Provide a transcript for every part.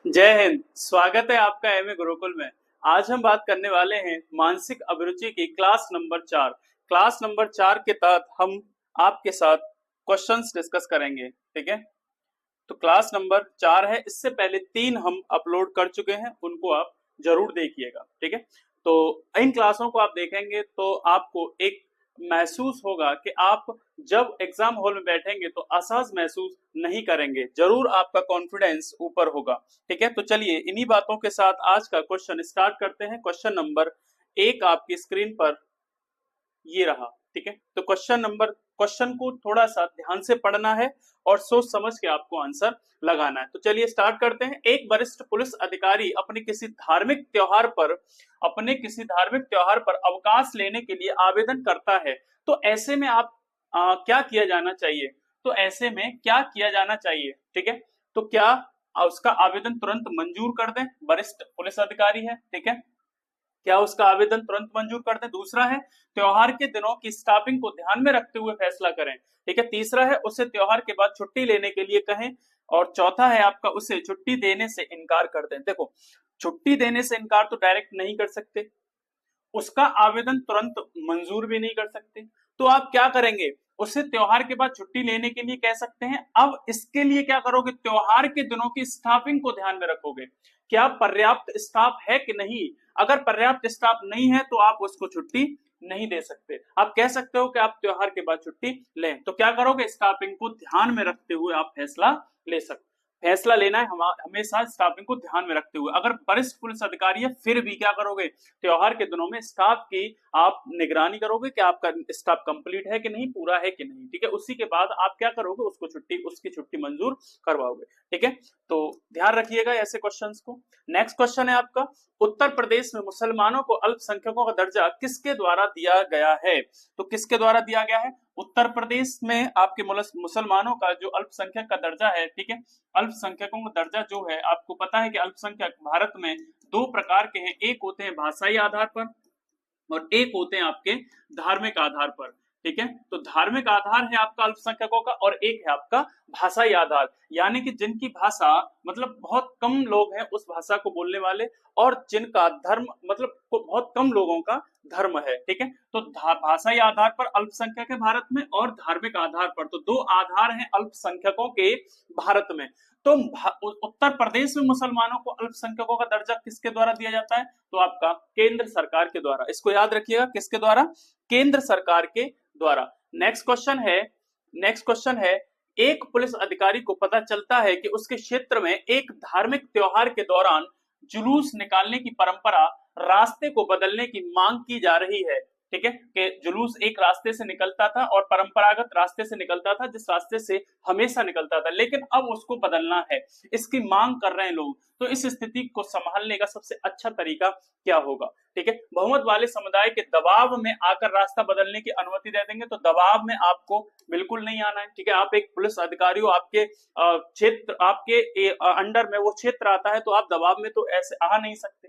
जय हिंद। स्वागत है आपका एमए गुरुकुल में। आज हम बात करने वाले हैं मानसिक अभिरुचि की क्लास नंबर 4 के तहत हम आपके साथ क्वेश्चंस डिस्कस करेंगे। ठीक है, तो क्लास नंबर 4 है। इससे पहले 3 हम अपलोड कर चुके हैं, उनको आप जरूर देखिएगा। ठीक है, तो इन क्लासों को आप देखेंगे तो आपको एक महसूस होगा कि आप जब एग्जाम हॉल में बैठेंगे तो असहज महसूस नहीं करेंगे, जरूर आपका कॉन्फिडेंस ऊपर होगा। ठीक है, तो चलिए इन्हीं बातों के साथ आज का क्वेश्चन स्टार्ट करते हैं। क्वेश्चन नंबर 1 आपकी स्क्रीन पर ये रहा। ठीक है, तो क्वेश्चन को थोड़ा सा ध्यान से पढ़ना है और सोच समझ के आपको आंसर लगाना है। तो चलिए स्टार्ट करते हैं। एक वरिष्ठ पुलिस अधिकारी अपने किसी धार्मिक त्योहार पर अवकाश लेने के लिए आवेदन करता है। तो ऐसे में आप क्या किया जाना चाहिए? तो ऐसे में क्या किया जाना चाहिए? ठीक है, तो क्या उसका आवेदन तुरंत मंजूर कर दें? वरिष्ठ पुलिस अधिकारी है, ठीक है, क्या उसका आवेदन तुरंत मंजूर कर दें? दूसरा है त्योहार के दिनों की स्टाफिंग को ध्यान में रखते हुए फैसला करें। ठीक है, तीसरा है उसे त्योहार के बाद छुट्टी लेने के लिए कहें, और चौथा है आपका उसे छुट्टी देने से इनकार कर दें। देखो, छुट्टी देने से इनकार तो डायरेक्ट नहीं कर सकते, उसका आवेदन तुरंत मंजूर भी नहीं कर सकते, तो आप क्या करेंगे? उसे त्योहार के बाद छुट्टी लेने के लिए कह सकते हैं। अब इसके लिए क्या करोगे? त्योहार के दिनों की स्टाफिंग को ध्यान में रखोगे, क्या पर्याप्त स्टाफ है कि नहीं। अगर पर्याप्त स्टाफ नहीं है तो आप उसको छुट्टी नहीं दे सकते। आप कह सकते हो कि आप त्योहार के बाद छुट्टी लें, तो क्या करोगे? स्टाफिंग को ध्यान में रखते हुए आप फैसला लेना है हमेशा स्टाफिंग को ध्यान में रखते हुए। अगर वरिष्ठ पुलिस अधिकारी है फिर भी क्या करोगे? त्योहार के दिनों में स्टाफ की आप निगरानी करोगे कि आपका स्टाफ कंप्लीट है कि नहीं, पूरा है कि नहीं। ठीक है, उसी के बाद आप क्या करोगे? उसकी छुट्टी मंजूर करवाओगे। ठीक है, तो ध्यान रखिएगा ऐसे क्वेश्चंस को। नेक्स्ट क्वेश्चन है आपका, उत्तर प्रदेश में मुसलमानों को अल्पसंख्यकों का दर्जा किसके द्वारा दिया गया है? तो किसके द्वारा दिया गया है? उत्तर प्रदेश में आपके मुसलमानों का जो अल्पसंख्यक का दर्जा है, ठीक है, अल्पसंख्यकों का दर्जा जो है, आपको पता है कि अल्पसंख्यक भारत में दो प्रकार के हैं। एक होते हैं भाषाई आधार पर और एक होते हैं आपके धार्मिक आधार पर। ठीक है, तो धार्मिक आधार है आपका अल्पसंख्यकों का और एक है आपका भाषाई आधार, यानी कि जिनकी भाषा मतलब बहुत कम लोग हैं उस भाषा को बोलने वाले, और जिनका धर्म मतलब बहुत कम लोगों का धर्म है। ठीक है, तो भाषाई आधार पर अल्पसंख्यक है भारत में, और धार्मिक आधार पर, तो दो आधार हैं अल्पसंख्यकों के भारत में। तो उत्तर प्रदेश में मुसलमानों को अल्पसंख्यकों का दर्जा किसके द्वारा दिया जाता है? तो आपका केंद्र सरकार के द्वारा। इसको याद रखिएगा, किसके द्वारा? केंद्र सरकार के द्वारा। नेक्स्ट क्वेश्चन है, एक पुलिस अधिकारी को पता चलता है कि उसके क्षेत्र में एक धार्मिक त्योहार के दौरान जुलूस निकालने की परंपरा रास्ते को बदलने की मांग की जा रही है। ठीक है, कि जुलूस एक रास्ते से निकलता था और परंपरागत रास्ते से निकलता था, जिस रास्ते से हमेशा निकलता था, लेकिन अब उसको बदलना है, इसकी मांग कर रहे हैं लोग। तो इस स्थिति को संभालने का सबसे अच्छा तरीका क्या होगा? ठीक है, बहुमत वाले समुदाय के दबाव में आकर रास्ता बदलने की अनुमति दे देंगे, तो दबाव में आपको बिल्कुल नहीं आना है। ठीक है, आप एक पुलिस अधिकारी हो, आपके क्षेत्र आपके अंडर में वो क्षेत्र आता है, तो आप दबाव में तो ऐसे आ नहीं सकते,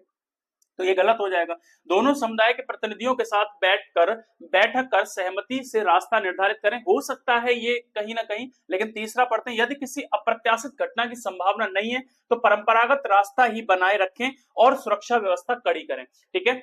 तो ये गलत हो जाएगा। दोनों समुदाय के प्रतिनिधियों के साथ बैठक कर सहमति से रास्ता निर्धारित करें। हो सकता है ये कहीं ना कहीं, लेकिन तीसरा पढ़ते हैं, यदि किसी अप्रत्याशित घटना की संभावना नहीं है तो परंपरागत रास्ता ही बनाए रखें और सुरक्षा व्यवस्था कड़ी करें। ठीक है,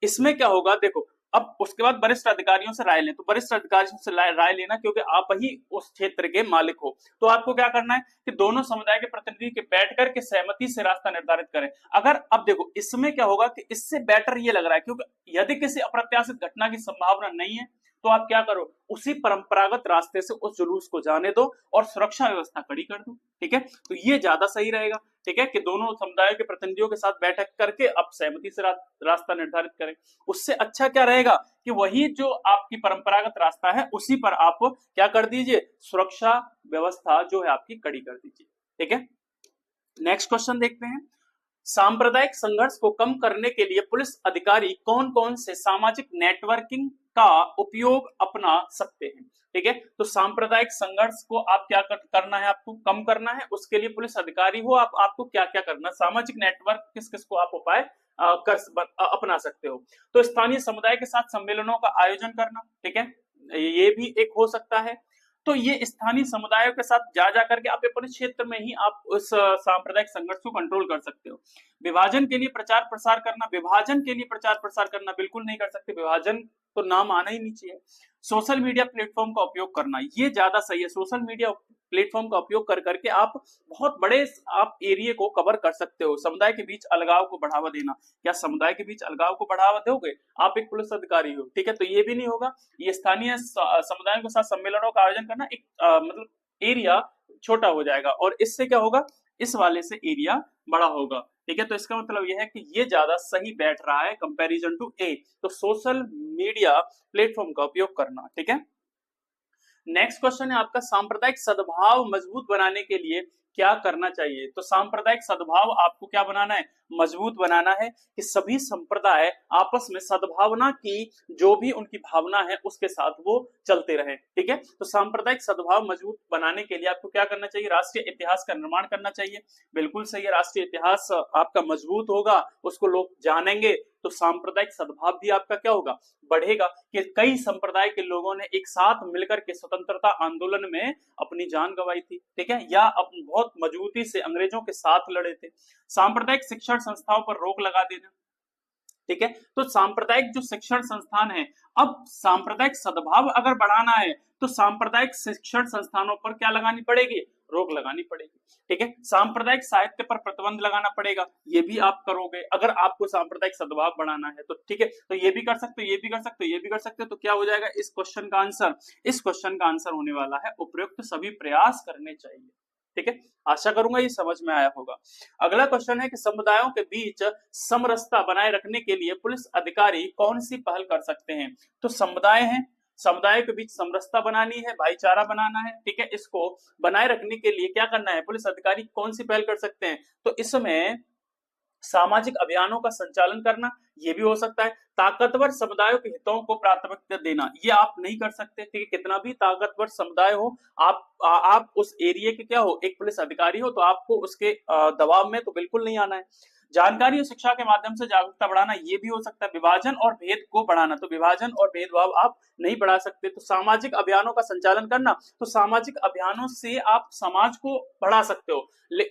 इसमें क्या होगा? देखो, अब उसके बाद वरिष्ठ अधिकारियों से राय लें, तो वरिष्ठ अधिकारियों से राय लेना, क्योंकि आप ही उस क्षेत्र के मालिक हो। तो आपको क्या करना है कि दोनों समुदाय के प्रतिनिधि के बैठ करके सहमति से रास्ता निर्धारित करें। अगर अब देखो इसमें क्या होगा कि इससे बेटर ये लग रहा है, क्योंकि यदि किसी अप्रत्याशित घटना की संभावना नहीं है तो आप क्या करो? उसी परंपरागत रास्ते से उस जुलूस को जाने दो और सुरक्षा व्यवस्था कड़ी कर दो। ठीक है, तो ये ज्यादा सही रहेगा। ठीक है, कि दोनों समुदायों के प्रतिनिधियों के साथ बैठक करके अब सहमति से रास्ता निर्धारित करें। उससे अच्छा क्या रहेगा कि वही जो आपकी परंपरागत रास्ता है उसी पर आप क्या कर दीजिए? सुरक्षा व्यवस्था जो है आपकी कड़ी कर दीजिए। ठीक है, नेक्स्ट क्वेश्चन देखते हैं, सांप्रदायिक संघर्ष को कम करने के लिए पुलिस अधिकारी कौन कौन से सामाजिक नेटवर्किंग का उपयोग अपना सकते हैं? ठीक है, तो सांप्रदायिक संघर्ष को आप क्या करना है? आपको कम करना है, उसके लिए पुलिस अधिकारी हो आपको क्या क्या करना? सामाजिक नेटवर्क किस किस को आप उपाय अपना सकते हो? तो स्थानीय समुदाय के साथ सम्मेलनों का आयोजन करना। ठीक है, ये भी एक हो सकता है। तो ये स्थानीय समुदायों के साथ जा जा करके आप अपने क्षेत्र में ही आप उस सांप्रदायिक संघर्ष को कंट्रोल कर सकते हो। विभाजन के लिए प्रचार प्रसार करना, विभाजन के लिए प्रचार प्रसार करना बिल्कुल नहीं कर सकते, विभाजन तो नाम आना ही नहीं चाहिए। सोशल मीडिया प्लेटफॉर्म का उपयोग करना, ये ज्यादा सही है। सोशल मीडिया प्लेटफॉर्म का उपयोग कर करके आप बहुत बड़े आप एरिया को कवर कर सकते हो। समुदाय के बीच अलगाव को बढ़ावा देना, क्या समुदाय के बीच अलगाव को बढ़ावा दोगे? आप एक पुलिस अधिकारी हो, ठीक है, तो ये भी नहीं होगा। ये स्थानीय समुदायों के साथ सम्मेलनों का आयोजन करना, एक मतलब एरिया छोटा हो जाएगा और इससे क्या होगा, इस वाले से एरिया बड़ा होगा, ठीक है। तो इसका मतलब यह है कि ये ज्यादा सही बैठ रहा है कंपैरिजन टू ए। तो सोशल मीडिया प्लेटफॉर्म का उपयोग करना, ठीक है। नेक्स्ट क्वेश्चन है आपका, सांप्रदायिक सद्भाव मजबूत बनाने के लिए क्या करना चाहिए? तो सांप्रदायिक सद्भाव आपको क्या बनाना है? मजबूत बनाना है कि सभी संप्रदाय आपस में सद्भावना की जो भी उनकी भावना है उसके साथ वो चलते रहे, ठीक है। तो सांप्रदायिक सद्भाव मजबूत बनाने के लिए आपको क्या करना चाहिए? राष्ट्रीय इतिहास का निर्माण करना चाहिए। बिल्कुल सही है, राष्ट्रीय इतिहास आपका मजबूत होगा, उसको लोग जानेंगे तो सांप्रदायिक सद्भाव भी आपका क्या होगा? बढ़ेगा। कि कई संप्रदाय के लोगों ने एक साथ मिलकर के स्वतंत्रता आंदोलन में अपनी जान गंवाई थी, ठीक है, या बहुत मजबूती से अंग्रेजों के साथ लड़े थे। सांप्रदायिक शिक्षण संस्थाओं पर रोक लगा देना, ठीक है। तो सांप्रदायिक जो शिक्षण संस्थान है, अब सांप्रदायिक सद्भाव अगर बढ़ाना है तो सांप्रदायिक शिक्षण संस्थानों पर क्या लगानी पड़ेगी? रोक लगानी पड़ेगी, ठीक है। सांप्रदायिक साहित्य पर प्रतिबंध लगाना पड़ेगा, ये भी आप करोगे अगर आपको सांप्रदायिक सद्भाव बढ़ाना है तो, ठीक है। तो ये भी कर सकते हो, ये भी कर सकते हो, ये भी कर सकते हो। तो क्या हो जाएगा इस क्वेश्चन का आंसर? इस क्वेश्चन का आंसर होने वाला है उपयुक्त सभी प्रयास करने चाहिए, ठीक है। आशा करूंगा ये समझ में आया होगा। अगला क्वेश्चन है कि समुदायों के बीच समरसता बनाए रखने के लिए पुलिस अधिकारी कौन सी पहल कर सकते हैं? तो समुदाय है, समुदाय के बीच समरसता बनानी है, भाईचारा बनाना है, ठीक है। इसको बनाए रखने के लिए क्या करना है? पुलिस अधिकारी कौन सी पहल कर सकते हैं? तो इसमें सामाजिक अभियानों का संचालन करना, ये भी हो सकता है। ताकतवर समुदायों के हितों को प्राथमिकता देना, ये आप नहीं कर सकते, ठीक है। कितना भी ताकतवर समुदाय हो, आप उस एरिया के क्या हो, एक पुलिस अधिकारी हो, तो आपको उसके दबाव में तो बिल्कुल नहीं आना है। जानकारी और शिक्षा के माध्यम से जागरूकता बढ़ाना, ये भी हो सकता है। विभाजन और भेद को बढ़ाना, तो विभाजन और भेदभाव आप नहीं बढ़ा सकते। तो सामाजिक अभियानों का संचालन करना, तो सामाजिक अभियानों से आप समाज को बढ़ा सकते हो।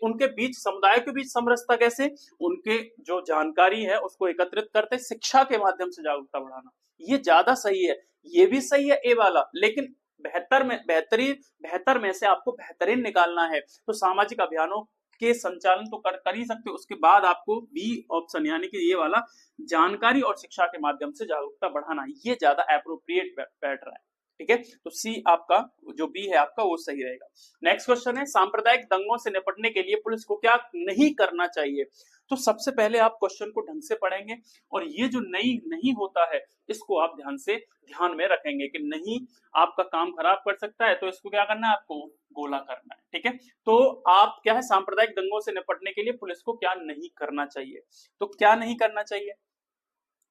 उनके बीच, समुदाय के बीच समरसता कैसे? उनके जो जानकारी है उसको एकत्रित करते, शिक्षा के माध्यम से जागरूकता बढ़ाना, ये ज्यादा सही है। ये भी सही है ए वाला, लेकिन बेहतर में से आपको बेहतरीन निकालना है तो सामाजिक अभियानों के संचालन तो कर ही सकते हो। उसके बाद आपको बी ऑप्शन यानी कि ये वाला, जानकारी और शिक्षा के माध्यम से जागरूकता बढ़ाना, ये ज्यादा एप्रोप्रिएट बैठ रहा है, ठीक है। तो सी आपका जो बी है आपका वो सही रहेगा। नेक्स्ट क्वेश्चन है, सांप्रदायिक दंगों से निपटने के लिए पुलिस को क्या नहीं करना चाहिए? तो सबसे पहले आप क्वेश्चन को ढंग से पढ़ेंगे और ये जो नहीं होता है इसको आप ध्यान में रखेंगे कि नहीं आपका काम खराब कर सकता है, तो इसको क्या करना है? आपको गोला करना है, ठीक है। तो आप क्या है, सांप्रदायिक दंगों से निपटने के लिए पुलिस को क्या नहीं करना चाहिए? तो क्या नहीं करना चाहिए,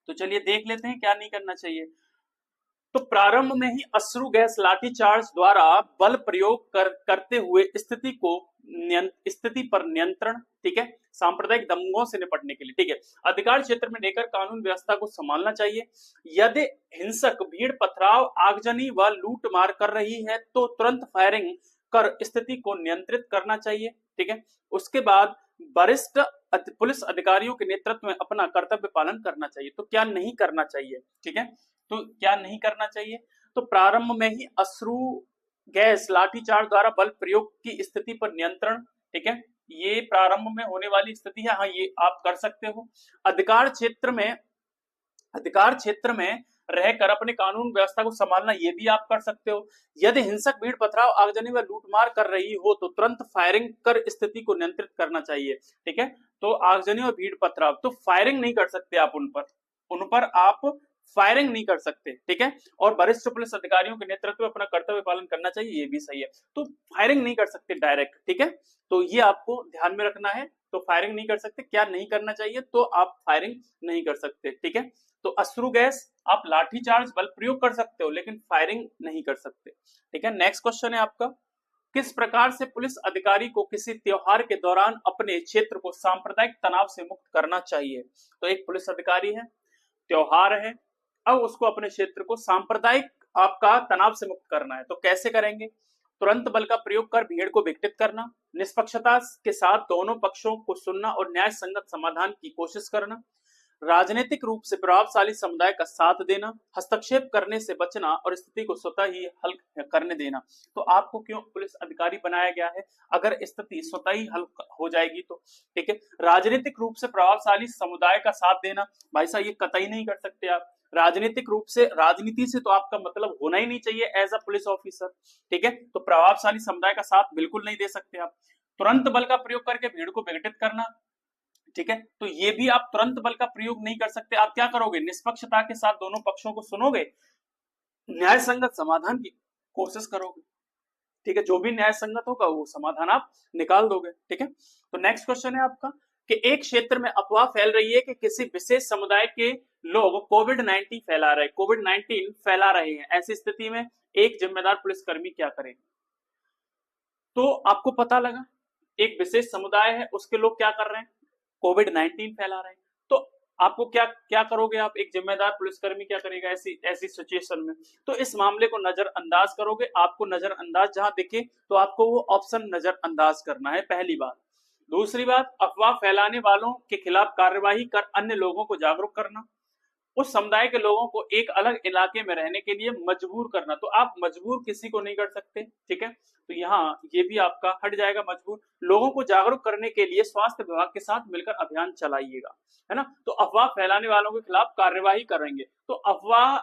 तो चलिए देख लेते हैं क्या नहीं करना चाहिए। तो प्रारंभ में ही अश्रु गैस, लाठीचार्ज द्वारा बल प्रयोग करते हुए स्थिति पर नियंत्रण, ठीक है, सांप्रदायिक दंगों से निपटने के लिए, ठीक है। अधिकार क्षेत्र में लेकर कानून व्यवस्था को संभालना चाहिए। यदि हिंसक भीड़ पथराव, आगजनी व लूट मार कर रही है तो तुरंत फायरिंग कर स्थिति को नियंत्रित करना चाहिए, ठीक है। उसके बाद वरिष्ठ पुलिस अधिकारियों के नेतृत्व में अपना कर्तव्य पालन करना चाहिए। तो क्या नहीं करना चाहिए, ठीक है। तो क्या नहीं करना चाहिए? तो प्रारंभ में ही अश्रु गैस, लाठीचार्ज द्वारा बल प्रयोग की स्थिति पर नियंत्रण, ठीक है, ये प्रारंभ में होने वाली स्थिति है, हाँ ये आप कर सकते हो। अधिकार क्षेत्र में रहकर अपने कानून व्यवस्था को संभालना, ये भी आप कर सकते हो। यदि हिंसक भीड़ पथराव, आगजनी व लूटमार कर रही हो तो तुरंत फायरिंग कर स्थिति को नियंत्रित करना चाहिए, ठीक है। तो आगजनी और भीड़ पथराव, तो फायरिंग नहीं कर सकते आप उन पर आप फायरिंग नहीं कर सकते, ठीक है। और वरिष्ठ पुलिस अधिकारियों के नेतृत्व में अपना कर्तव्य पालन करना चाहिए, ये भी सही है। तो फायरिंग नहीं कर सकते डायरेक्ट, ठीक है। तो ये आपको ध्यान में रखना है। तो फायरिंग नहीं कर सकते, क्या नहीं करना चाहिए? तो आप फायरिंग नहीं कर सकते, ठीक है। तो अश्रु गैस, आप लाठीचार्ज बल प्रयोग कर सकते हो लेकिन फायरिंग नहीं कर सकते, ठीक है। नेक्स्ट क्वेश्चन है आपका, किस प्रकार से पुलिस अधिकारी को किसी त्योहार के दौरान अपने क्षेत्र को सांप्रदायिक तनाव से मुक्त करना चाहिए? तो एक पुलिस अधिकारी है, त्योहार है, अब उसको अपने क्षेत्र को सांप्रदायिक आपका तनाव से मुक्त करना है, तो कैसे करेंगे? तुरंत बल का प्रयोग कर भीड़ को विघटित करना, निष्पक्षता के साथ दोनों पक्षों को सुनना और न्याय संगत समाधान की कोशिश करना, राजनीतिक रूप से प्रभावशाली समुदाय का साथ देना, हस्तक्षेप करने से बचना और स्थिति को स्वतः ही हल करने देना। तो आपको क्यों पुलिस अधिकारी बनाया गया है? अगर स्थिति स्वतः ही हल हो जाएगी तो, ठीक है। राजनीतिक रूप से प्रभावशाली समुदाय का साथ देना, भाई साहब ये कतई नहीं कर सकते आप। राजनीतिक रूप से, राजनीति से तो आपका मतलब होना ही नहीं चाहिए एज अ पुलिस ऑफिसर, ठीक है। तो प्रभावशाली समुदाय का साथ बिल्कुल नहीं दे सकते आप। तुरंत बल का प्रयोग करके भीड़ को विघटित करना, ठीक है, तो ये भी आप तुरंत बल का प्रयोग नहीं कर सकते। आप क्या करोगे? निष्पक्षता के साथ दोनों पक्षों को सुनोगे, न्याय संगत समाधान की कोशिश करोगे, ठीक है। जो भी न्याय संगत होगा वो समाधान आप निकाल दोगे, ठीक है। तो नेक्स्ट क्वेश्चन है आपका कि एक क्षेत्र में अफवाह फैल रही है कि किसी विशेष समुदाय के लोग कोविड-19 फैला रहे, कोविड-19 फैला रहे हैं, ऐसी स्थिति में एक जिम्मेदार पुलिसकर्मी क्या करे? तो आपको पता लगा एक विशेष समुदाय है, उसके लोग क्या कर रहे हैं? कोविड-19 फैला रहे हैं। तो आपको क्या क्या करोगे आप? एक जिम्मेदार पुलिसकर्मी क्या करेगा ऐसी ऐसी सिचुएशन में? तो इस मामले को नजरअंदाज करोगे। आपको नजरअंदाज जहां दिखे तो आपको वो ऑप्शन नजरअंदाज करना है, पहली बात। दूसरी बात, अफवाह फैलाने वालों के खिलाफ कार्यवाही कर अन्य लोगों को जागरूक करना, उस समुदाय के लोगों को एक अलग इलाके में रहने के लिए मजबूर करना। तो आप मजबूर किसी को नहीं कर सकते, ठीक है। तो यहाँ ये भी आपका हट जाएगा मजबूर। लोगों को जागरूक करने के लिए स्वास्थ्य विभाग के साथ मिलकर अभियान चलाइएगा, है ना। तो अफवाह फैलाने वालों के खिलाफ कार्यवाही करेंगे। तो अफवाह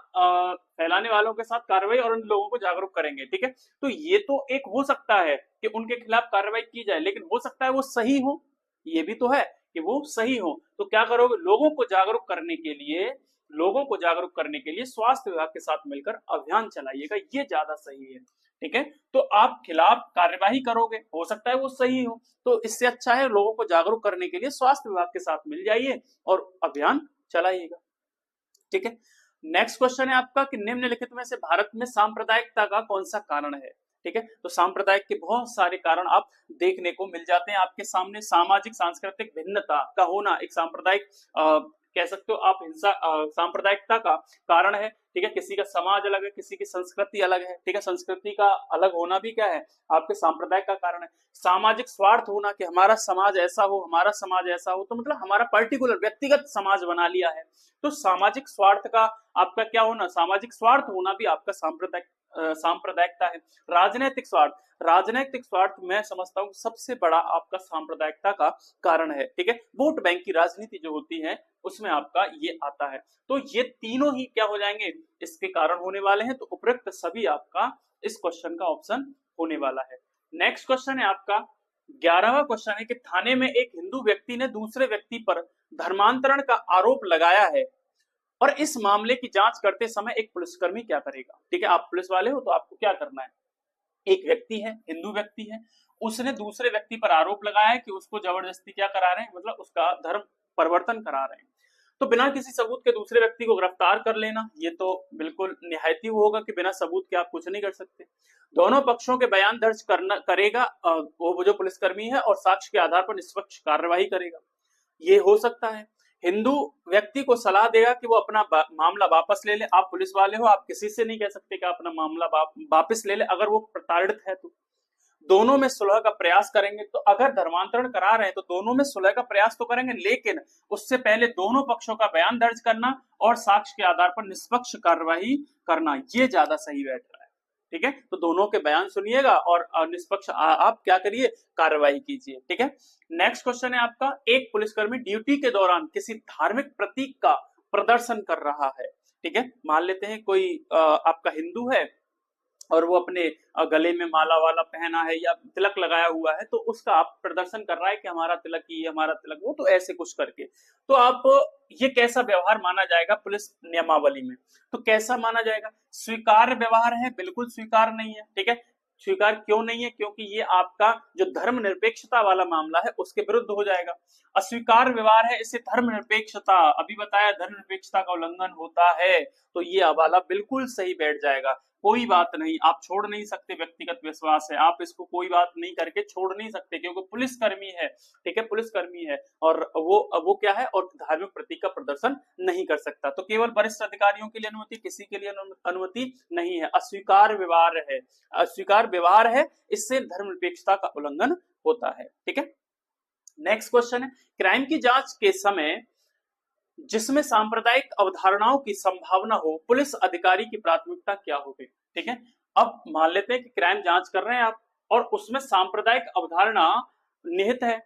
फैलाने वालों के साथ कार्रवाई और उन लोगों को जागरूक करेंगे, ठीक है। तो ये तो एक हो सकता है कि उनके खिलाफ कार्रवाई की जाए, लेकिन हो सकता है वो सही हो, ये भी तो है कि वो सही हो। तो क्या करोगे? लोगों को जागरूक करने के लिए, लोगों को जागरूक करने के लिए स्वास्थ्य विभाग के साथ मिलकर अभियान चलाइएगा, ये ज्यादा सही है, ठीक है। तो आप खिलाफ कार्यवाही करोगे, हो सकता है वो सही हो, तो इससे अच्छा है लोगों को जागरूक करने के लिए स्वास्थ्य विभाग के साथ मिल जाइए और अभियान चलाइएगा, ठीक है। नेक्स्ट क्वेश्चन है आपका कि निम्नलिखित में से भारत में सांप्रदायिकता का कौन सा कारण है? ठीक है, तो सांप्रदायिक के बहुत सारे कारण आप देखने को मिल जाते हैं आपके सामने। सामाजिक सांस्कृतिक भिन्नता का होना एक सांप्रदायिक कह सकते हो आप हिंसा सांप्रदायिकता का कारण है, ठीक है। किसी का समाज अलग है, किसी की संस्कृति अलग है, ठीक है। संस्कृति का अलग होना भी क्या है? आपके सांप्रदायिक का कारण है। सामाजिक स्वार्थ होना कि हमारा समाज ऐसा हो, हमारा समाज ऐसा हो, तो मतलब हमारा पर्टिकुलर व्यक्तिगत समाज बना लिया है। तो सामाजिक स्वार्थ का आपका क्या होना? सामाजिक स्वार्थ होना भी आपका सांप्रदायिकता है। राजनीतिक स्वार्थ, राजनीतिक स्वार्थ मैं समझता हूँ सबसे बड़ा आपका सांप्रदायिकता का कारण है, ठीक है। वोट बैंक की राजनीति जो होती है उसमें आपका ये आता है। तो ये तीनों ही क्या हो जाएंगे? इसके कारण होने वाले हैं। तो उपरोक्त सभी आपका इस क्वेश्चन का ऑप्शन होने वाला है। नेक्स्ट क्वेश्चन है आपका 11वां क्वेश्चन है कि थाने में एक हिंदू व्यक्ति ने दूसरे व्यक्ति पर धर्मांतरण का आरोप लगाया है और इस मामले की जांच करते समय एक पुलिसकर्मी क्या करेगा? ठीक है, आप पुलिस वाले हो तो आपको क्या करना है? एक व्यक्ति है, हिंदू व्यक्ति है, उसने दूसरे व्यक्ति पर आरोप लगाया है कि उसको जबरदस्ती क्या करा रहे हैं, मतलब उसका धर्म परिवर्तन करा रहे हैं। तो बिना किसी सबूत के दूसरे व्यक्ति को गिरफ्तार कर लेना, ये तो बिल्कुल निहायती होगा कि बिना सबूत के आप कुछ नहीं कर सकते। दोनों पक्षों के बयान दर्ज करेगा वो जो पुलिसकर्मी है और साक्ष्य के आधार पर निष्पक्ष कार्यवाही करेगा। ये हो सकता है। हिंदू व्यक्ति को सलाह देगा कि वो अपना मामला वापस ले ले। आप पुलिस वाले हो, आप किसी से नहीं कह सकते कि अपना मामला वापस ले ले अगर वो प्रताड़ित है तो। दोनों में सुलह का प्रयास करेंगे। तो अगर धर्मांतरण करा रहे हैं तो दोनों में सुलह का प्रयास तो करेंगे, लेकिन उससे पहले दोनों पक्षों का बयान दर्ज करना और साक्ष्य के आधार पर निष्पक्ष कार्यवाही करना, ये ज्यादा सही बैठ रहा है, ठीक है। तो दोनों के बयान सुनिएगा और निष्पक्ष आप क्या करिए, कार्यवाही कीजिए, ठीक है। नेक्स्ट क्वेश्चन है आपका, एक पुलिसकर्मी ड्यूटी के दौरान किसी धार्मिक प्रतीक का प्रदर्शन कर रहा है, ठीक है। मान लेते हैं कोई आपका हिंदू है और वो अपने गले में माला वाला पहना है या तिलक लगाया हुआ है, तो उसका आप प्रदर्शन कर रहा है कि हमारा तिलक ये, हमारा तिलक वो, तो ऐसे कुछ करके। तो आप ये कैसा व्यवहार माना जाएगा पुलिस नियमावली में? तो कैसा माना जाएगा? स्वीकार्य व्यवहार है? बिल्कुल स्वीकार नहीं है, ठीक है। स्वीकार क्यों नहीं है? क्योंकि ये आपका जो धर्मनिरपेक्षता वाला मामला है उसके विरुद्ध हो जाएगा। अस्वीकार व्यवहार है, इससे धर्मनिरपेक्षता, अभी बताया धर्मनिरपेक्षता का उल्लंघन होता है, तो ये हवाला बिल्कुल सही बैठ जाएगा। कोई बात नहीं, आप छोड़ नहीं सकते, व्यक्तिगत विश्वास है, आप इसको कोई बात नहीं करके छोड़ नहीं सकते, क्योंकि पुलिसकर्मी है, ठीक है, पुलिसकर्मी है, और वो क्या है, और धार्मिक प्रतीक का प्रदर्शन नहीं कर सकता। तो केवल वरिष्ठ अधिकारियों के लिए अनुमति, किसी के लिए अनुमति नहीं है। अस्वीकार व्यवहार है, अस्वीकार व्यवहार है, इससे धर्मनिरपेक्षता का उल्लंघन होता है, ठीक है। नेक्स्ट क्वेश्चन है, क्राइम की जांच के समय जिसमें सांप्रदायिक अवधारणाओं की संभावना हो, पुलिस अधिकारी की प्राथमिकता क्या होगी, ठीक है। अब मान लेते हैं कि क्राइम जांच कर रहे हैं आप, और उसमें सांप्रदायिक अवधारणा निहित है,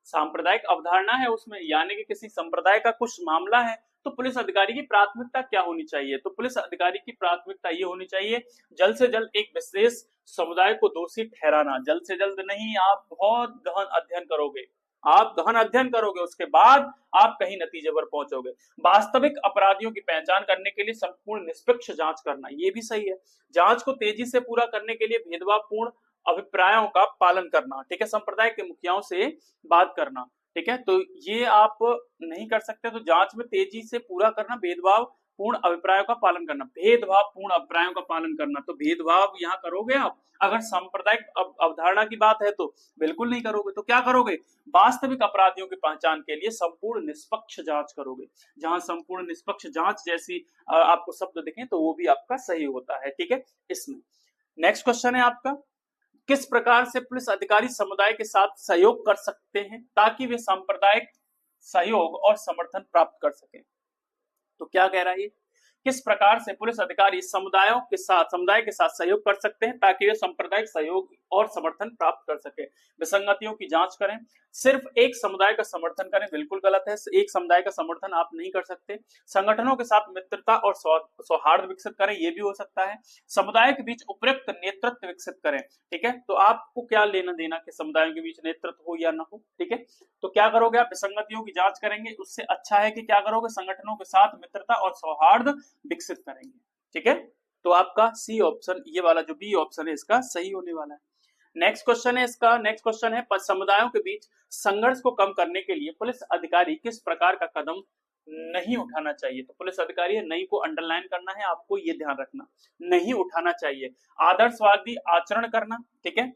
सांप्रदायिक अवधारणा है उसमें, यानी कि किसी संप्रदाय का कुछ मामला है, तो पुलिस अधिकारी की प्राथमिकता क्या होनी चाहिए? तो पुलिस अधिकारी की प्राथमिकता ये होनी चाहिए, जल्द से जल्द एक विशेष समुदाय को दोषी ठहराना। जल्द से जल्द नहीं, आप बहुत गहन अध्ययन करोगे, आप गहन अध्ययन करोगे, उसके बाद आप कहीं नतीजे पर पहुंचोगे। वास्तविक अपराधियों की पहचान करने के लिए संपूर्ण निष्पक्ष जांच करना, ये भी सही है। जांच को तेजी से पूरा करने के लिए भेदभावपूर्ण अभिप्रायों का पालन करना, ठीक है, संप्रदाय के मुखियाओं से बात करना, ठीक है, तो ये आप नहीं कर सकते, तो जांच में तेजी से पूरा करना, भेदभाव पूर्ण अभिप्रायों का पालन करना, भेदभाव पूर्ण अभिप्रायों का पालन करना, तो भेदभाव यहाँ करोगे आप? अगर सांप्रदायिक अवधारणा की बात है तो बिल्कुल नहीं करोगे। तो क्या करोगे? वास्तविक अपराधियों की पहचान के लिए संपूर्ण निष्पक्ष जांच करोगे। जहां संपूर्ण निष्पक्ष जांच जैसी आपको शब्द दिखे तो वो भी आपका सही होता है, ठीक है। इसमें नेक्स्ट क्वेश्चन है आपका, किस प्रकार से पुलिस अधिकारी समुदाय के साथ सहयोग कर सकते हैं ताकि वे सांप्रदायिक सहयोग और समर्थन प्राप्त कर सकें? तो क्या कह रहा है ये, किस प्रकार से पुलिस अधिकारी समुदाय के साथ सहयोग कर सकते हैं ताकि वे सांप्रदायिक सहयोग और समर्थन प्राप्त कर सके। विसंगतियों की जांच करें, सिर्फ एक समुदाय का समर्थन करें, बिल्कुल गलत है, एक समुदाय का समर्थन आप नहीं कर सकते। संगठनों के साथ मित्रता और सौहार्द विकसित करें, ये भी हो सकता है। समुदाय के बीच उपयुक्त नेतृत्व विकसित करें, ठीक है, तो आपको क्या लेना देना कि समुदायों के बीच नेतृत्व हो या ना हो, ठीक है। तो क्या करोगे आप? विसंगतियों की जांच करेंगे, उससे अच्छा है कि क्या करोगे? संगठनों के साथ मित्रता और सौहार्द विकसित करेंगे, ठीक है। तो आपका सी ऑप्शन, ये वाला जो बी ऑप्शन है इसका सही होने वाला है। नेक्स्ट क्वेश्चन है इसका, नेक्स्ट क्वेश्चन है, समुदायों के बीच संघर्ष को कम करने के लिए पुलिस अधिकारी किस प्रकार का कदम नहीं उठाना चाहिए? तो पुलिस अधिकारी नहीं को अंडरलाइन करना है आपको, ये ध्यान रखना, नहीं उठाना चाहिए। आदर्शवादी आचरण करना, ठीक है,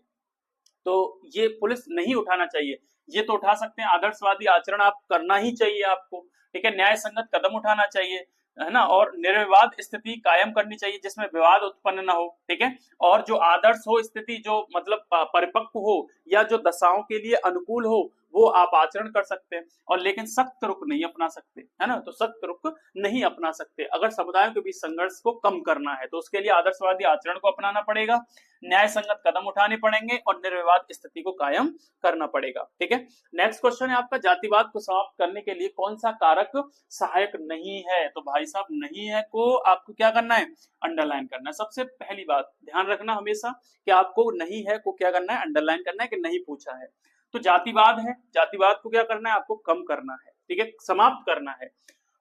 तो ये पुलिस नहीं उठाना चाहिए। ये तो उठा सकते हैं, आदर्शवादी आचरण आप करना ही चाहिए आपको, ठीक है। न्याय संगत कदम उठाना चाहिए, है ना, और निर्विवाद स्थिति कायम करनी चाहिए जिसमें विवाद उत्पन्न ना हो, ठीक है। और जो आदर्श हो स्थिति, जो मतलब परिपक्व हो या जो दशाओं के लिए अनुकूल हो, वो आप आचरण कर सकते हैं, और लेकिन सख्त रुख नहीं अपना सकते, है ना, तो सख्त रुख नहीं अपना सकते। अगर समुदायों के बीच संघर्ष को कम करना है तो उसके लिए आदर्शवादी आचरण को अपनाना पड़ेगा, न्याय संगत कदम उठाने पड़ेंगे और निर्विवाद स्थिति को कायम करना पड़ेगा, ठीक है। नेक्स्ट क्वेश्चन है आपका, जातिवाद को समाप्त करने के लिए कौन सा कारक सहायक नहीं है? तो भाई साहब नहीं है को आपको क्या करना है? अंडरलाइन करना है। सबसे पहली बात ध्यान रखना हमेशा कि आपको नहीं है को क्या करना है? अंडरलाइन करना है कि नहीं पूछा है। तो जातिवाद है, जातिवाद को क्या करना है? आपको कम करना है, ठीक है, समाप्त करना है।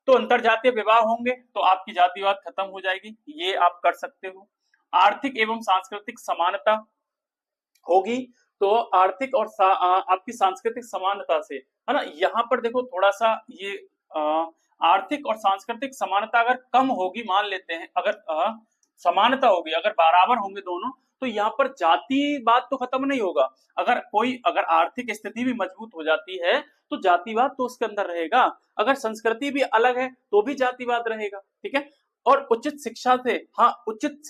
तो अंतरजातीय विवाह होंगे तो आपकी जातिवाद खत्म हो जाएगी, ये आप कर सकते हो। आर्थिक एवं सांस्कृतिक समानता होगी तो आर्थिक और आपकी सांस्कृतिक समानता से, है ना, यहाँ पर देखो थोड़ा सा ये आर्थिक और सांस्कृतिक समानता अगर कम होगी, मान लेते हैं अगर समानता होगी, अगर बराबर होंगे दोनों, तो यहाँ पर जातिवाद तो खत्म नहीं होगा। अगर आर्थिक स्थिति भी मजबूत हो जाती है तो जातिवाद तो उसके अंदर रहेगा, अगर संस्कृति भी अलग है तो भी जातिवाद रहेगा, ठीक है। और उचित शिक्षा से, हाँ, उचित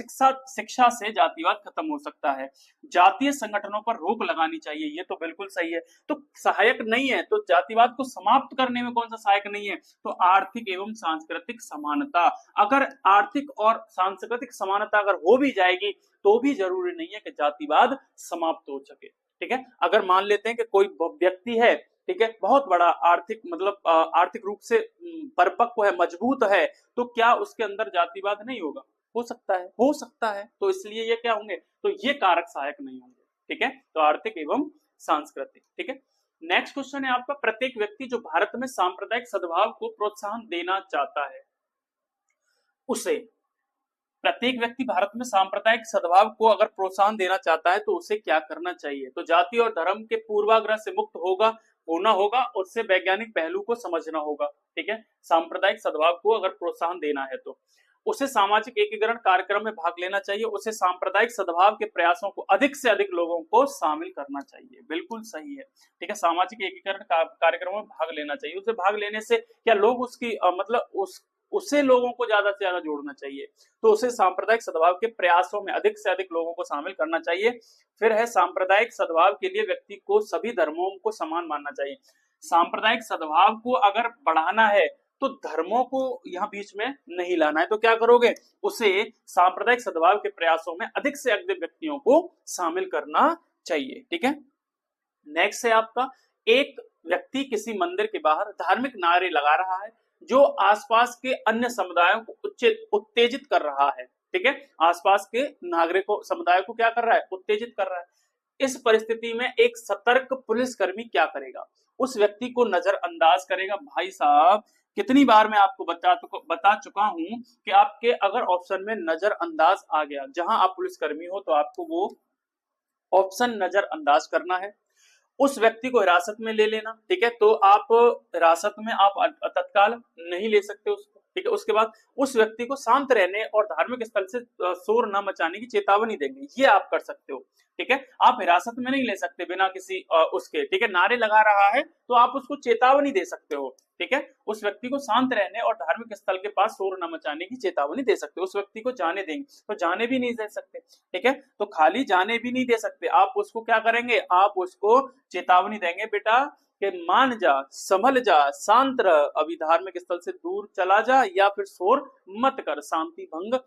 शिक्षा से जातिवाद खत्म हो सकता है। जातीय संगठनों पर रोक लगानी चाहिए, ये तो बिल्कुल सही है। तो सहायक नहीं है, तो जातिवाद को समाप्त करने में कौन सा सहायक नहीं है? तो आर्थिक एवं सांस्कृतिक समानता। अगर आर्थिक और सांस्कृतिक समानता अगर हो भी जाएगी तो भी जरूरी नहीं है कि जातिवाद समाप्त हो सके, ठीक है। अगर मान लेते हैं कि कोई व्यक्ति है, ठीक है, बहुत बड़ा आर्थिक मतलब आर्थिक रूप से परिपक्व है, मजबूत है, तो क्या उसके अंदर जातिवाद नहीं होगा? हो सकता है, हो सकता है। तो इसलिए ये क्या होंगे? तो ये कारक सहायक नहीं होंगे, ठीक है। तो आर्थिक एवं सांस्कृतिक, ठीक है। नेक्स्ट क्वेश्चन है आपका, प्रत्येक व्यक्ति जो भारत में सांप्रदायिक सद्भाव को प्रोत्साहन देना चाहता है, उसे प्रत्येक व्यक्ति भारत में सांप्रदायिक सद्भाव को अगर प्रोत्साहन देना चाहता है तो उसे क्या करना चाहिए? तो जाति और धर्म के पूर्वाग्रह से मुक्त होना होगा, उससे वैज्ञानिक पहलू को समझना होगा, ठीक है। सांप्रदायिक सद्भाव को अगर प्रोत्साहन देना है तो उसे सामाजिक एकीकरण कार्यक्रम में भाग लेना चाहिए, उसे सांप्रदायिक सद्भाव के प्रयासों को अधिक से अधिक लोगों को शामिल करना चाहिए। बिल्कुल सही है, ठीक है, सामाजिक एकीकरण कार्यक्रमों में भाग लेना चाहिए। उसे भाग लेने से क्या लोग उसकी मतलब उसे लोगों को ज्यादा से ज्यादा जोड़ना चाहिए, तो उसे सांप्रदायिक सद्भाव के प्रयासों में अधिक से अधिक लोगों को शामिल करना चाहिए। फिर है सांप्रदायिक सद्भाव के लिए व्यक्ति को सभी धर्मों को समान मानना चाहिए। सांप्रदायिक सद्भाव को अगर बढ़ाना है तो धर्मों को यहाँ बीच में नहीं लाना है, तो क्या करोगे, उसे सांप्रदायिक सद्भाव के प्रयासों में अधिक से अधिक व्यक्तियों को शामिल करना चाहिए। ठीक है, नेक्स्ट है आपका, एक व्यक्ति किसी मंदिर के बाहर धार्मिक नारे लगा रहा है जो आसपास के अन्य समुदायों को उत्तेजित कर रहा है। ठीक है, आसपास के नागरिकों समुदाय को क्या कर रहा है, उत्तेजित कर रहा है। इस परिस्थिति में एक सतर्क पुलिसकर्मी क्या करेगा, उस व्यक्ति को नजरअंदाज करेगा। भाई साहब कितनी बार मैं आपको बता चुका हूं कि आपके अगर ऑप्शन में नजरअंदाज आ गया, जहां आप पुलिसकर्मी हो तो आपको वो ऑप्शन नजरअंदाज करना है, उस व्यक्ति को हिरासत में ले लेना। ठीक है, तो आप हिरासत में आप तत्काल नहीं ले सकते उसको। ठीक है, उसके बाद उस व्यक्ति को शांत रहने और धार्मिक स्थल से शोर न मचाने की चेतावनी देंगे, ये आप कर सकते हो। ठीक है, आप हिरासत में नहीं ले सकते बिना किसी उसके। ठीक है, नारे लगा रहा है तो आप उसको चेतावनी दे सकते हो। ठीक है, उस व्यक्ति को शांत रहने और धार्मिक स्थल के पास शोर न मचाने की चेतावनी दे सकते हो। उस व्यक्ति को जाने देंगे, तो जाने भी नहीं दे सकते। ठीक है, तो खाली जाने भी नहीं दे सकते, आप उसको क्या करेंगे, आप उसको चेतावनी देंगे, बेटा कि मान जा, संभल जा, शांत रह, अभी धार्मिक स्थल से दूर चला जा या फिर शोर मत कर, शांति भंग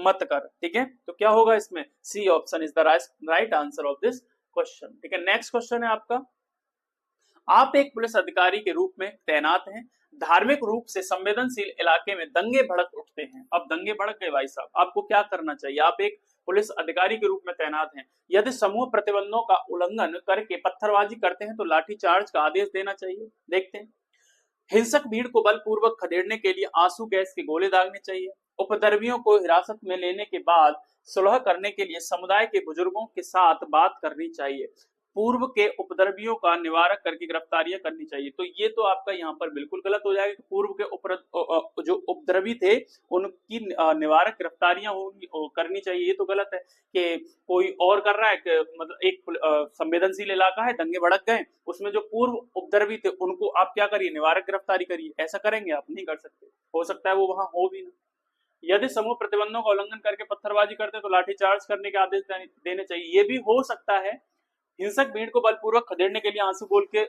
मत कर। ठीक है, तो क्या होगा इसमें, C option is the right answer of this question. ठीक है, नेक्स्ट क्वेश्चन है आपका, आप एक पुलिस अधिकारी के रूप में तैनात हैं, धार्मिक रूप से संवेदनशील इलाके में दंगे भड़क उठते हैं। अब दंगे भड़क गए भाई साहब, आपको क्या करना चाहिए, आप एक पुलिस अधिकारी के रूप में तैनात हैं, यदि समूह प्रतिबंधों का उल्लंघन करके पत्थरबाजी करते हैं तो लाठीचार्ज का आदेश देना चाहिए। देखते हैं, हिंसक भीड़ को बलपूर्वक खदेड़ने के लिए आंसू गैस के गोले दागने चाहिए। उपद्रवियों को हिरासत में लेने के बाद सुलह करने के लिए समुदाय के बुजुर्गों के साथ बात करनी चाहिए। पूर्व के उपद्रवियों का निवारक करके गिरफ्तारियां करनी चाहिए। तो ये तो आपका यहाँ पर बिल्कुल गलत हो जाएगा। पूर्व के जो उपद्रवी थे उनकी निवारक गिरफ्तारियां करनी चाहिए, ये तो गलत है। कि कोई और कर रहा है कि मतलब एक संवेदनशील इलाका है, दंगे भड़क गए, उसमें जो पूर्व उपद्रवी थे उनको आप क्या करिए, निवारक गिरफ्तारी करिए, ऐसा करेंगे आप, नहीं कर सकते। हो सकता है वो वहां हो भी ना। यदि समूह प्रतिबंधों का उल्लंघन करके पत्थरबाजी करते तो लाठीचार्ज करने के आदेश देने चाहिए, ये भी हो सकता है। हिंसक भीड़ को बलपूर्वक खदेड़ने के लिए आंसू बोल के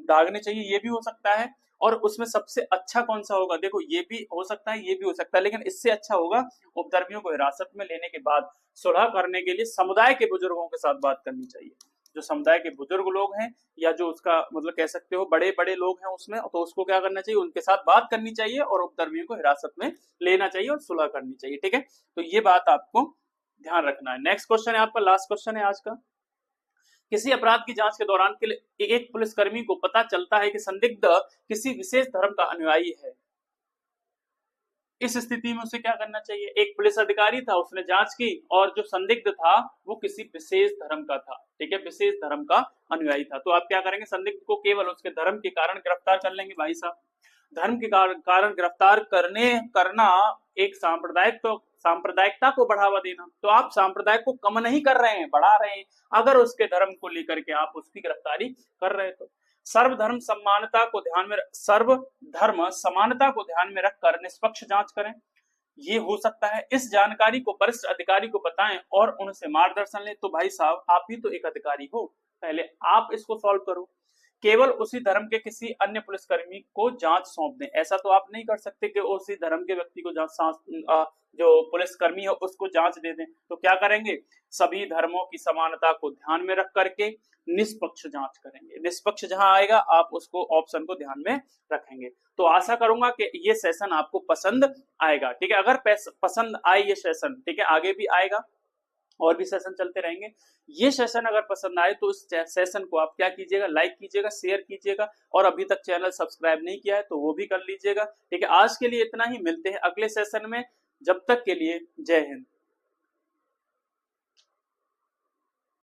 दागने चाहिए, ये भी हो सकता है। और उसमें सबसे अच्छा कौन सा होगा, देखो ये भी हो सकता है, ये भी हो सकता है, लेकिन इससे अच्छा होगा उपद्रवियों को हिरासत में लेने के बाद सुलह करने के लिए समुदाय के बुजुर्गों के साथ बात करनी चाहिए। जो समुदाय के बुजुर्ग लोग हैं या जो उसका मतलब कह सकते हो बड़े बड़े लोग हैं उसमें, तो उसको क्या करना चाहिए, उनके साथ बात करनी चाहिए और उपद्रवियों को हिरासत में लेना चाहिए और सुलह करनी चाहिए। ठीक है, तो ये बात आपको ध्यान रखना है। नेक्स्ट क्वेश्चन है आपका, लास्ट क्वेश्चन है आज का, किसी अपराध की जांच के दौरान के लिए एक पुलिसकर्मी को पता चलता है कि संदिग्ध किसी विशेष धर्म का अनुयायी है। इस स्थिति में उसे क्या करना चाहिए, एक पुलिस अधिकारी था, उसने जांच की और जो संदिग्ध था वो किसी विशेष धर्म का था। ठीक है, विशेष धर्म का अनुयायी था, तो आप क्या करेंगे, संदिग्ध को केवल उसके धर्म के कारण गिरफ्तार कर लेंगे। भाई साहब, धर्म के कारण गिरफ्तार करना एक सांप्रदायिकता को बढ़ावा देना, तो आप सांप्रदायिक को कम नहीं कर रहे हैं, बढ़ा रहे हैं। अगर उसके धर्म को लेकर के आप उसकी गिरफ्तारी कर रहे हैं तो सर्वधर्म समानता को ध्यान में रखकर निष्पक्ष जांच करें, ये हो सकता है। इस जानकारी को वरिष्ठ अधिकारी को बताएं और उनसे मार्गदर्शन लें। तो भाई साहब, आप ही तो एक अधिकारी हो, पहले आप इसको सॉल्व करो। केवल उसी धर्म के किसी अन्य पुलिसकर्मी को जांच सौंप दें, ऐसा तो आप नहीं कर सकते कि उसी धर्म के व्यक्ति को जो पुलिसकर्मी है उसको जांच दे दें। तो क्या करेंगे, सभी धर्मों की समानता को ध्यान में रख करके निष्पक्ष जांच करेंगे। निष्पक्ष जहां आएगा आप उसको ऑप्शन को ध्यान में रखेंगे। तो आशा करूंगा कि ये सेशन आपको पसंद आएगा। ठीक है, अगर पसंद आए ये सेशन, ठीक है, आगे भी आएगा और भी सेशन चलते रहेंगे। ये सेशन अगर पसंद आए तो इस सेशन को आप क्या कीजिएगा, लाइक कीजिएगा, शेयर कीजिएगा, और अभी तक चैनल सब्सक्राइब नहीं किया है तो वो भी कर लीजिएगा। ठीक है, आज के लिए इतना ही, मिलते हैं अगले सेशन में। जब तक के लिए जय हिंद।